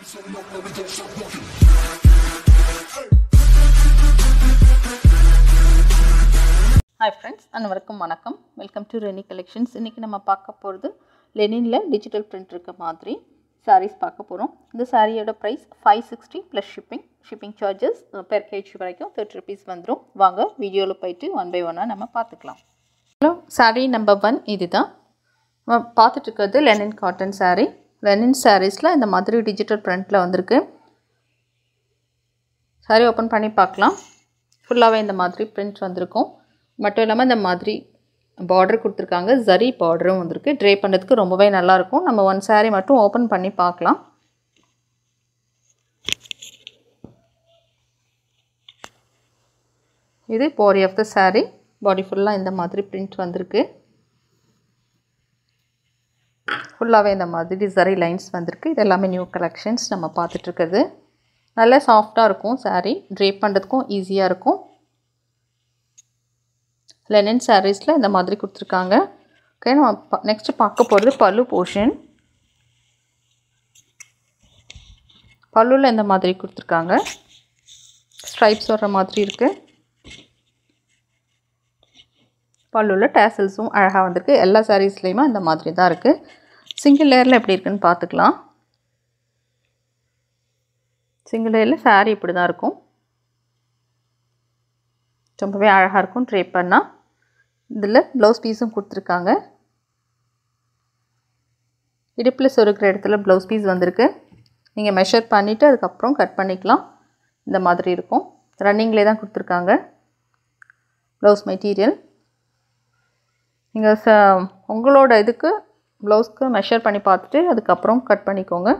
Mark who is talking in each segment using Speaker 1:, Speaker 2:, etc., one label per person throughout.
Speaker 1: Hi friends, அனைவருக்கும் வணக்கம். Welcome to Rennie collections. இன்றைக்கி நம்ம பார்க்க போகிறது லெனினில் டிஜிட்டல் பிரிண்ட் இருக்க மாதிரி சாரீஸ் பார்க்க போகிறோம். இந்த சாரியோட price 560 plus shipping charges per KG வரைக்கும் 30 rupees வந்துடும். வாங்க வீடியோவில் போயிட்டு ஒன் பை ஒன்னாக நம்ம பார்த்துக்கலாம். ஹலோ, சாரீ நம்பர் 1 இது தான் பார்த்துட்டு இருக்கிறது. Lenin cotton sari. லெனின் சாரீஸில் இந்த மாதிரி டிஜிட்டல் பிரிண்டில் வந்திருக்கு. சாரீ ஓப்பன் பண்ணி பார்க்கலாம். ஃபுல்லாகவே இந்த மாதிரி பிரிண்ட் வந்திருக்கும். மட்டும் இல்லாமல் இந்த மாதிரி பார்டர் கொடுத்துருக்காங்க. ஜரி பார்டரும் வந்திருக்கு. ட்ரே பண்ணுறதுக்கு ரொம்பவே நல்லாயிருக்கும். நம்ம ஒன் சாரீ மட்டும் ஓப்பன் பண்ணி பார்க்கலாம். இது பாடி ஆஃப் த சாரீ. பாடி ஃபுல்லாக இந்த மாதிரி பிரிண்ட் வந்திருக்கு. ஃபுல்லாகவே இந்த மாதிரி ஜரி லைன்ஸ் வந்திருக்கு. இது எல்லாமே நியூ கலெக்ஷன்ஸ் நம்ம பார்த்துட்ருக்குது. நல்லா சாஃப்டாக இருக்கும் சாரீ. ட்ரே பண்ணுறதுக்கும் ஈஸியாக இருக்கும். லெனின் சாரீஸில் இந்த மாதிரி கொடுத்துருக்காங்க. ஓகே, நம்ம நெக்ஸ்ட்டு பார்க்க போகிறது பல்லு போர்ஷன். பல்லுவில் இந்த மாதிரி கொடுத்துருக்காங்க. ஸ்ட்ரைப்ஸ் வர்ற மாதிரி இருக்குது. பல்லுவில் டேசல்ஸும் அழகாக வந்திருக்கு. எல்லா சாரீஸ்லேயுமே இந்த மாதிரி தான் இருக்குது. சிங்கிள் லேயரில் எப்படி இருக்குன்னு பார்த்துக்கலாம். சிங்கிள் லேயரில் சாரீ இப்படி தான் இருக்கும். ரொம்பவே அழகாக இருக்கும் ட்ரே பண்ணால். இதில் ப்ளவுஸ் பீஸும் கொடுத்துருக்காங்க. இடுப்பில் சொருக்கிற இடத்துல ப்ளவுஸ் பீஸ் வந்திருக்கு. நீங்கள் மெஷர் பண்ணிவிட்டு அதுக்கப்புறம் கட் பண்ணிக்கலாம். இந்த மாதிரி இருக்கும். ரன்னிங்லேயே தான் கொடுத்துருக்காங்க ப்ளவுஸ் மெட்டீரியல். நீங்கள் உங்களோட இதுக்கு ப்ளவுஸ்க்கு மெஷர் பண்ணி பார்த்துட்டு அதுக்கப்புறம் கட் பண்ணிக்கோங்க.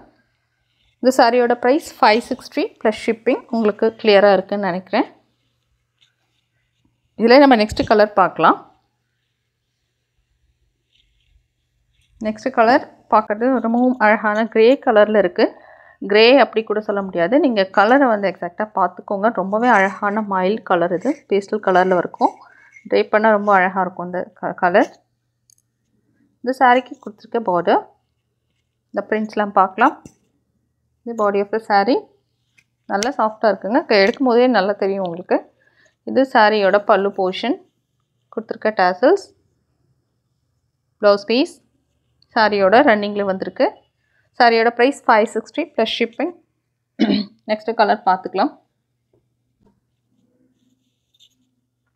Speaker 1: இந்த சாரியோட ப்ரைஸ் 560 ப்ளஸ் ஷிப்பிங். உங்களுக்கு கிளியராக இருக்குதுன்னு நினைக்கிறேன். இதில் நம்ம நெக்ஸ்ட்டு கலர் பார்க்கலாம். நெக்ஸ்ட்டு கலர் பார்க்குறது ரொம்பவும் அழகான க்ரே கலரில் இருக்குது. க்ரே அப்படி கூட சொல்ல முடியாது. நீங்கள் கலரை வந்து எக்ஸாக்டாக பார்த்துக்கோங்க. ரொம்பவே அழகான மைல்ட் கலர். இது பேஸ்டல் கலரில் இருக்கும். ட்ரை பண்ணால் ரொம்ப அழகாக இருக்கும் இந்த கலர். இந்த சாரீக்கு கொடுத்துருக்க பார்டர், இந்த பிரிண்ட்ஸ்லாம் பார்க்கலாம். இது பாடி ஆஃப் த சாரீ. நல்லா சாஃப்டாக இருக்குங்க. எடுக்கும் போதே நல்லா தெரியும் உங்களுக்கு. இது சாரியோட பல்லு போர்ஷன். கொடுத்துருக்க டேசல்ஸ், ப்ளவுஸ் பீஸ். சாரியோட ரன்னிங்கில் வந்திருக்கு. சாரியோட price 560 plus shipping. Next colour பார்த்துக்கலாம்.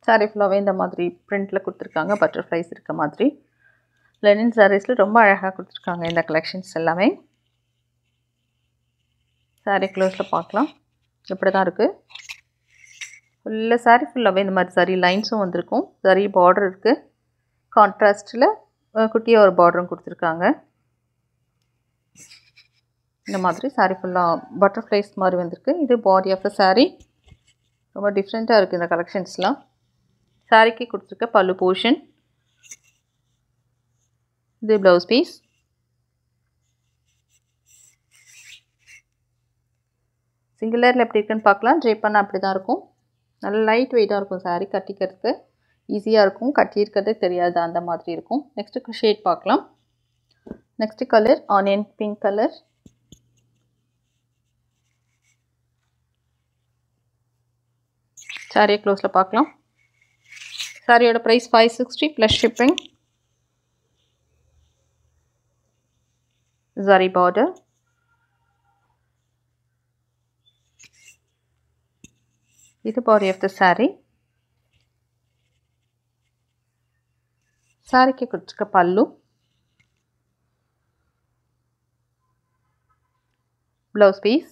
Speaker 1: சாரீ ஃபுல்லாகவே இந்த மாதிரி பிரிண்டில் கொடுத்துருக்காங்க. பட்டர்ஃப்ளைஸ் இருக்க மாதிரி. லெனின் சாரீஸில் ரொம்ப அழகாக கொடுத்துருக்காங்க இந்த கலெக்ஷன்ஸ் எல்லாமே. சாரீ க்ளோஸில் பார்க்கலாம். இப்படி தான் இருக்குது. ஃபுல்லாக சாரீ ஃபுல்லாகவே இந்த மாதிரி சரி லைன்ஸும் வந்திருக்கும். சரி பார்டர் இருக்குது. கான்ட்ராஸ்ட்டில் குட்டியாக ஒரு பார்டரும் கொடுத்துருக்காங்க. இந்த மாதிரி சாரீ ஃபுல்லாக பட்டர்ஃப்ளைஸ் மாதிரி வந்திருக்கு. இது பாடி ஆஃப் த சாரீ. ரொம்ப டிஃப்ரெண்ட்டாக இருக்குது இந்த கலெக்ஷன்ஸ்லாம். சாரீக்கு கொடுத்துருக்க பல்லு போர்ஷன். இது ப்ளவுஸ் பீஸ். சிங்கிள் லேயரில் எப்படி இருக்குன்னு பார்க்கலாம். ட்ரே பண்ணால் அப்படி தான் இருக்கும். நல்ல லைட் வெயிட்டாக இருக்கும் சாரீ. கட்டிக்கிறதுக்கு ஈஸியாக இருக்கும். கட்டியிருக்கிறதே தெரியாது, அந்த மாதிரி இருக்கும். நெக்ஸ்ட்டு ஷேட் பார்க்கலாம். Next colour onion pink colour. சாரியை க்ளோஸில் பார்க்கலாம். சாரியோட price 560 plus shipping. Zari border. இது பாடி ஆஃப் த சாரீ. சாரிக்கு கொடுத்துருக்க பல்லு, ப்ளவுஸ் பீஸ்.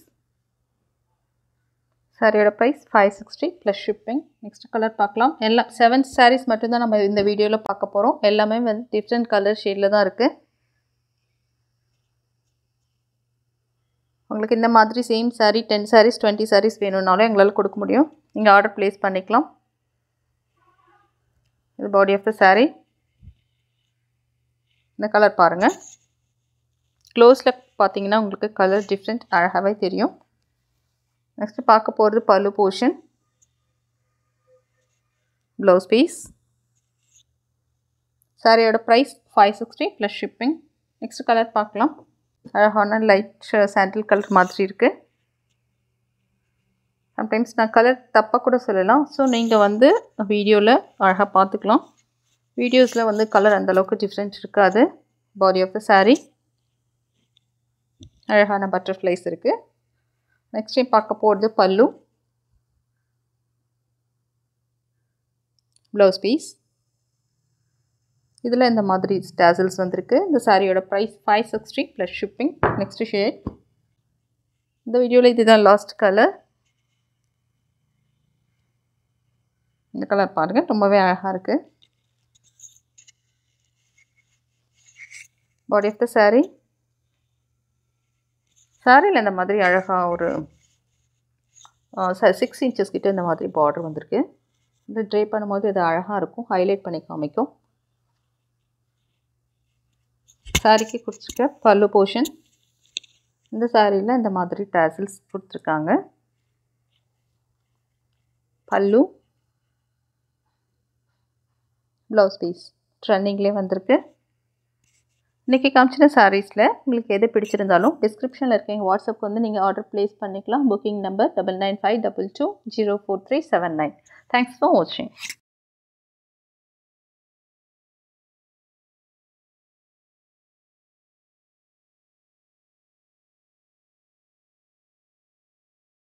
Speaker 1: சாரியோட price 560 plus shipping. Next colour பார்க்கலாம். எல்லாம் 7 சாரீஸ் மட்டும்தான் நம்ம இந்த வீடியோவில் பார்க்க போகிறோம். எல்லாமே வந்து டிஃப்ரெண்ட் கலர் ஷேடில் தான் இருக்குது. உங்களுக்கு இந்த மாதிரி சேம் சாரீ 10 சாரீஸ் 20 சாரீஸ் வேணும்னாலும் எங்களால் கொடுக்க முடியும். நீங்கள் ஆர்டர் ப்ளேஸ் பண்ணிக்கலாம். இது பாடி ஆஃப் த சாரீ. இந்த கலர் பாருங்கள். க்ளோஸில் பார்த்தீங்கன்னா உங்களுக்கு கலர் டிஃப்ரெண்ட் அழகாகவே தெரியும். நெக்ஸ்ட்டு பார்க்க போகிறது பல்லு போர்ஷன், ப்ளவுஸ் பீஸ். சாரியோட price 560 plus shipping. Next colour பார்க்கலாம். அழகான லைட் சாண்டில் கலர் மாதிரி இருக்குது. சம்டைம்ஸ் நான் கலர் தப்பாக கூட சொல்லலாம். ஸோ நீங்கள் வந்து வீடியோவில் அழகாக பார்த்துக்கலாம். வீடியோஸில் வந்து கலர் அந்தளவுக்கு டிஃப்ரெண்ட் இருக்காது. பாடி ஆஃப் த சாரீ அழகான பட்டர்ஃப்ளைஸ் இருக்குது. நெக்ஸ்ட் டைம் பார்க்க போகிறது பல்லு, ப்ளவுஸ் பீஸ். இதில் இந்த மாதிரி ஸ்டாசல்ஸ் வந்திருக்கு. இந்த சாரியோட price 560 plus shipping. Next shade. இந்த வீடியோவில் இதுதான் லாஸ்ட் கலர். இந்த கலர் பாருங்கள், ரொம்பவே அழகாக இருக்குது. Body of the sari. சாரியில் இந்த மாதிரி அழகாக ஒரு 6 இன்ச்சஸ் கிட்ட இந்த மாதிரி பார்டர் வந்திருக்கு. இது ட்ரை பண்ணும்போது இது அழகாக இருக்கும், ஹைலைட் பண்ணி காமிக்கும். சாரிக்கு கொடுத்துருக்க பல்லு போர்ஷன். இந்த சாரியில் இந்த மாதிரி டாசல்ஸ் கொடுத்துருக்காங்க. பல்லு, ப்ளவுஸ் பீஸ் ட்ரெண்டிங்லேயே வந்திருக்கு. இன்றைக்கி காமிச்சின சாரீஸில் உங்களுக்கு எது பிடிச்சிருந்தாலும் டிஸ்கிரிப்ஷனில் இருக்க எங்கள் வாட்ஸ்அப்புக்கு வந்து நீங்கள் ஆர்டர் ப்ளேஸ் பண்ணிக்கலாம். Booking number 9952204379. தேங்க்ஸ் ஃபார் வாட்சிங்.